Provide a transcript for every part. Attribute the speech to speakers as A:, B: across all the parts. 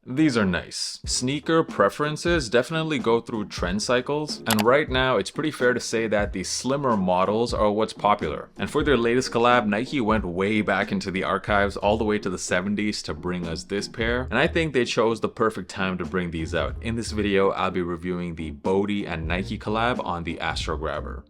A: These are nice. Sneaker preferences definitely go through trend cycles, and right now it's pretty fair to say that the slimmer models are what's popular. And for their latest collab, Nike went way back into the archives all the way to the 70s to bring us this pair, and I think they chose the perfect time to bring these out. In this video, I'll be reviewing the Bode and Nike collab on the Astrograbber.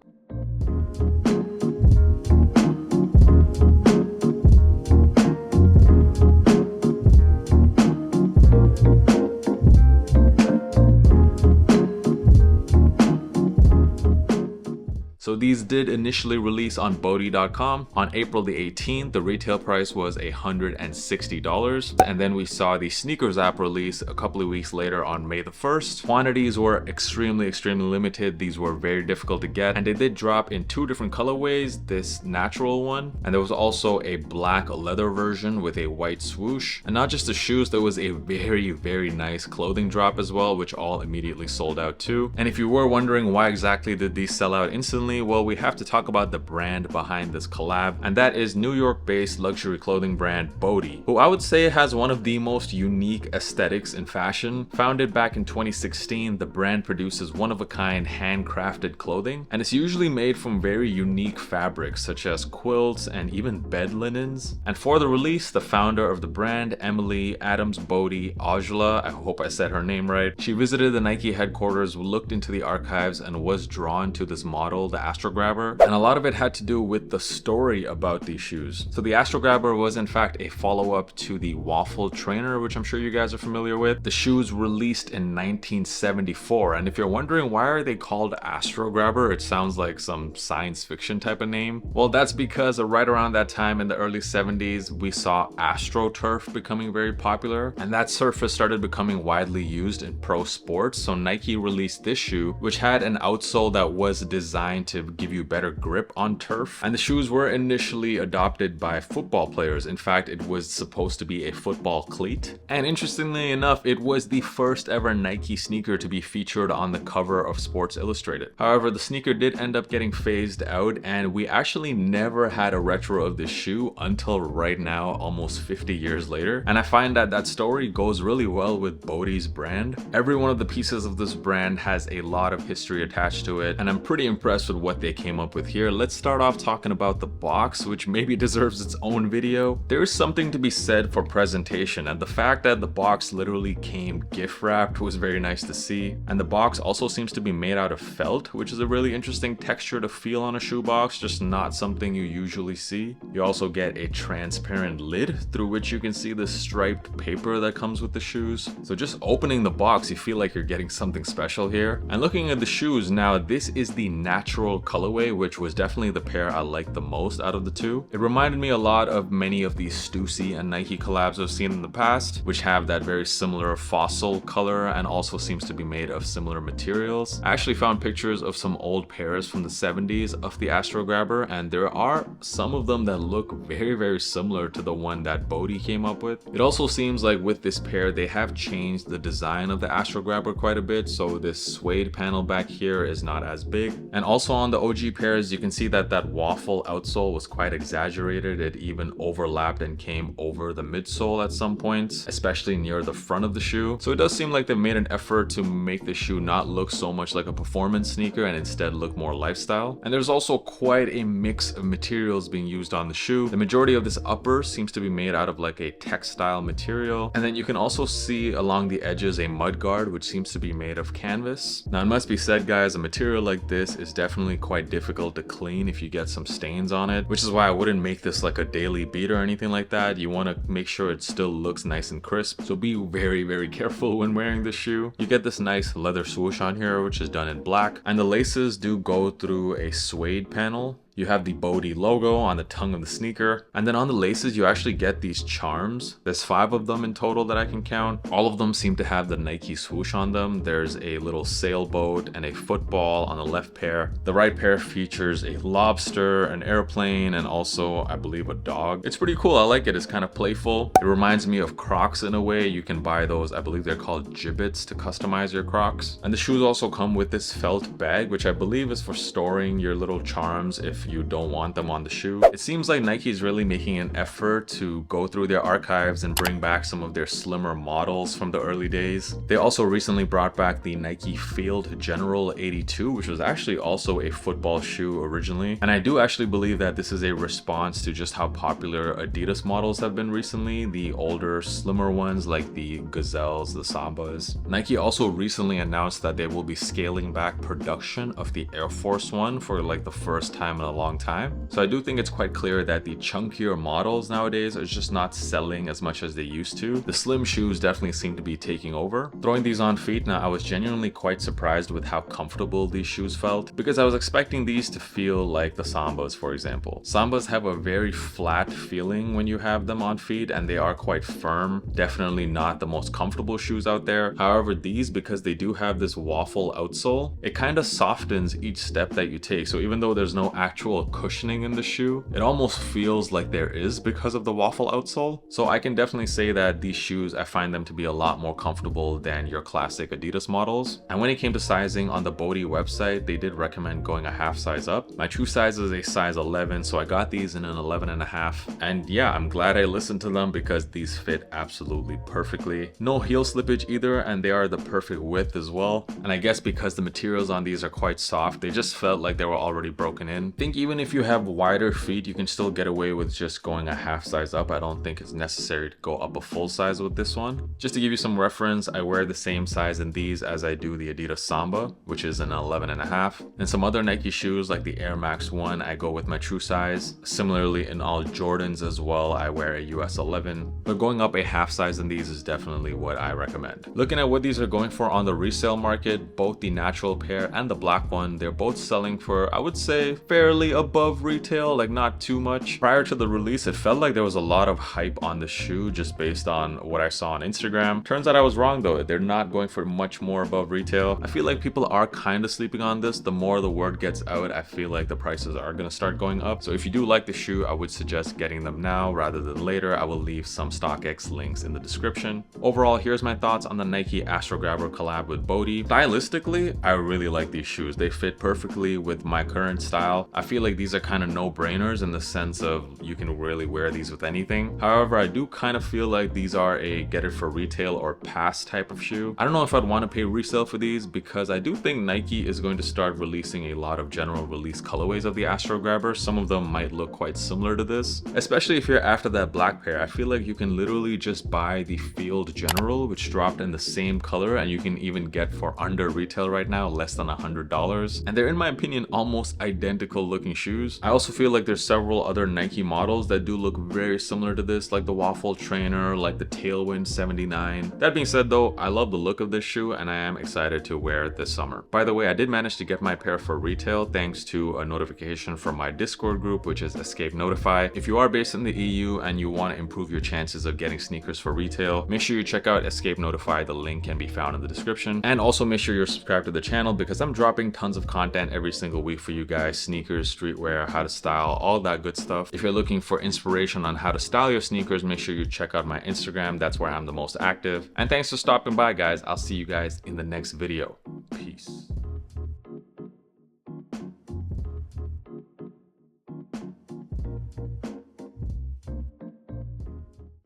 A: So these did initially release on Bode.com. On April the 18th, the retail price was $160. And then we saw the Sneakers app release a couple of weeks later on May the 1st. Quantities were extremely limited. These were very difficult to get. And they did drop in two different colorways, this natural one. And there was also a black leather version with a white swoosh. And not just the shoes, there was a very nice clothing drop as well, which all immediately sold out too. And if you were wondering why exactly did these sell out instantly, well, we have to talk about the brand behind this collab, and that is New York-based luxury clothing brand Bode, who I would say has one of the most unique aesthetics in fashion. Founded back in 2016, the brand produces one-of-a-kind handcrafted clothing, and it's usually made from very unique fabrics such as quilts and even bed linens. And for the release, the founder of the brand, Emily Adams Bode Astrograbber, I hope I said her name right, she visited the Nike headquarters, looked into the archives, and was drawn to this model, the Astrograbber, and a lot of it had to do with the story about these shoes. So the Astrograbber was in fact a follow-up to the Waffle Trainer, which I'm sure you guys are familiar with. The shoes released in 1974, and if you're wondering why are they called Astrograbber, it sounds like some science fiction type of name. Well, that's because right around that time in the early 70s, we saw AstroTurf becoming very popular, and that surface started becoming widely used in pro sports. So Nike released this shoe, which had an outsole that was designed to give you better grip on turf, and the shoes were initially adopted by football players. In fact, it was supposed to be a football cleat, and interestingly enough, it was the first ever Nike sneaker to be featured on the cover of Sports Illustrated. However, the sneaker did end up getting phased out, and we actually never had a retro of this shoe until right now, almost 50 years later. And I find that that story goes really well with Bode's brand. Every one of the pieces of this brand has a lot of history attached to it, and I'm pretty impressed with what they came up with here. Let's start off talking about the box, which maybe deserves its own video. There is something to be said for presentation, and the fact that the box literally came gift wrapped was very nice to see. And the box also seems to be made out of felt, which is a really interesting texture to feel on a shoebox, just not something you usually see. You also get a transparent lid through which you can see the striped paper that comes with the shoes. So just opening the box, you feel like you're getting something special here. And looking at the shoes now, this is the natural colorway, which was definitely the pair I liked the most out of the two. It reminded me a lot of many of these Stussy and Nike collabs I've seen in the past, which have that very similar fossil color and also seems to be made of similar materials. I actually found pictures of some old pairs from the 70s of the Astrograbber, and there are some of them that look very similar to the one that Bode came up with. It also seems like with this pair, they have changed the design of the Astrograbber quite a bit, so this suede panel back here is not as big. And also on the OG pairs, you can see that that waffle outsole was quite exaggerated. It even overlapped and came over the midsole at some points, especially near the front of the shoe. So it does seem like they made an effort to make the shoe not look so much like a performance sneaker and instead look more lifestyle. And there's also quite a mix of materials being used on the shoe. The majority of this upper seems to be made out of like a textile material. And then you can also see along the edges a mud guard, which seems to be made of canvas. Now it must be said, guys, a material like this is definitely quite difficult to clean if you get some stains on it, which is why I wouldn't make this like a daily beat or anything like that. You want to make sure it still looks nice and crisp, so be very careful when wearing this shoe. You get this nice leather swoosh on here, which is done in black, and the laces do go through a suede panel. You have the Bode logo on the tongue of the sneaker, and then on the laces you actually get these charms. There's 5 of them in total that I can count. All of them seem to have the Nike swoosh on them. There's a little sailboat and a football on the left pair. The right pair features a lobster, an airplane, and also I believe a dog. It's pretty cool. I like it. It's kind of playful. It reminds me of Crocs in a way. You can buy those, I believe they're called gibbets, to customize your Crocs. And the shoes also come with this felt bag, which I believe is for storing your little charms if if you don't want them on the shoe. It seems like Nike is really making an effort to go through their archives and bring back some of their slimmer models from the early days. They also recently brought back the Nike Field General 82, which was actually also a football shoe originally. And I do actually believe that this is a response to just how popular Adidas models have been recently, the older, slimmer ones like the Gazelles, the Sambas. Nike also recently announced that they will be scaling back production of the Air Force One for like the first time in a long time. So I do think it's quite clear that the chunkier models nowadays are just not selling as much as they used to. The slim shoes definitely seem to be taking over. Throwing these on feet now, I was genuinely quite surprised with how comfortable these shoes felt, because I was expecting these to feel like the Sambas, for example. Sambas have a very flat feeling when you have them on feet, and they are quite firm. Definitely not the most comfortable shoes out there. However, these, because they do have this waffle outsole, it kind of softens each step that you take. So even though there's no actual cushioning in the shoe, it almost feels like there is because of the waffle outsole. So I can definitely say that these shoes, I find them to be a lot more comfortable than your classic Adidas models. And when it came to sizing on the Bode website, they did recommend going a half size up. My true size is a size 11, so I got these in an 11.5. And yeah, I'm glad I listened to them because these fit absolutely perfectly. No heel slippage either, and they are the perfect width as well. And I guess because the materials on these are quite soft, they just felt like they were already broken in. I think even if you have wider feet, you can still get away with just going a half size up. I don't think it's necessary to go up a full size with this one. Just to give you some reference, I wear the same size in these as I do the Adidas Samba, which is an 11.5. And some other Nike shoes like the Air Max 1, I go with my true size. Similarly, in all Jordans as well, I wear a US 11. But going up a half size in these is definitely what I recommend. Looking at what these are going for on the resale market, both the natural pair and the black one, they're both selling for, I would say, fairly above retail, like not too much. Prior to the release, it felt like there was a lot of hype on the shoe just based on what I saw on Instagram. Turns out I was wrong though. They're not going for much more above retail. I feel like people are kind of sleeping on this. The more the word gets out, I feel like the prices are going to start going up. So if you do like the shoe, I would suggest getting them now rather than later. I will leave some StockX links in the description. Overall, here's my thoughts on the Nike Astrograbber collab with Bode. Stylistically, I really like these shoes. They fit perfectly with my current style. I feel like these are kind of no-brainers in the sense of you can really wear these with anything. However, I do kind of feel like these are a get it for retail or pass type of shoe. I don't know if I'd want to pay resale for these because I do think Nike is going to start releasing a lot of general release colorways of the Astrograbber. Some of them might look quite similar to this, especially if you're after that black pair. I feel like you can literally just buy the Field General, which dropped in the same color, and you can even get for under retail right now, less than $100. And they're, in my opinion, almost identical looking shoes. I also feel like there's several other Nike models that do look very similar to this, like the Waffle Trainer, like the Tailwind 79. That being said though, I love the look of this shoe and I am excited to wear it this summer. By the way, I did manage to get my pair for retail thanks to a notification from my Discord group, which is Escape Notify. If you are based in the EU and you want to improve your chances of getting sneakers for retail, make sure you check out Escape Notify. The link can be found in the description. And also make sure you're subscribed to the channel because I'm dropping tons of content every single week for you guys. Sneakers, streetwear, how to style, all that good stuff. If you're looking for inspiration on how to style your sneakers, make sure you check out my Instagram. That's where I'm the most active. And thanks for stopping by, guys. I'll see you guys in the next video. Peace.